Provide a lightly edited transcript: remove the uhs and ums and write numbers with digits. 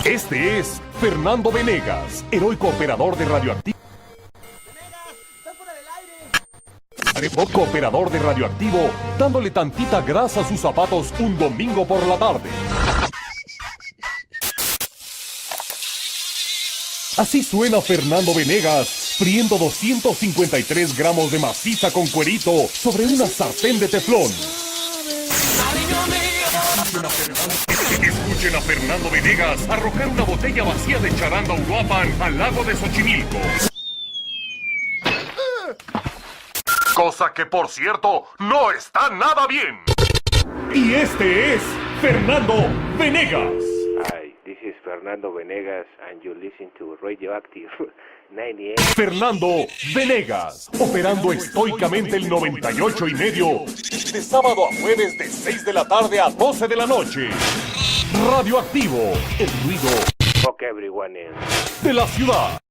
Este es Fernando Venegas, heroico operador de radioactivo. Operador de radioactivo, dándole tantita grasa a sus zapatos un domingo por la tarde. Así suena Fernando Venegas, friendo 253 gramos de maciza con cuerito sobre una sartén de teflón. Escuchen a Fernando Venegas arrojar una botella vacía de charanda Uruapan al lago de Xochimilco. Cosa que, por cierto, no está nada bien. Y este es Fernando Venegas. Hi, this is Fernando Venegas and you listen to Radioactive 98. Fernando Venegas, operando estoicamente el 98.5, de sábado a jueves de 6 de la tarde a 12 de la noche. Radioactivo, el ruido Fuck everyone else. de la ciudad.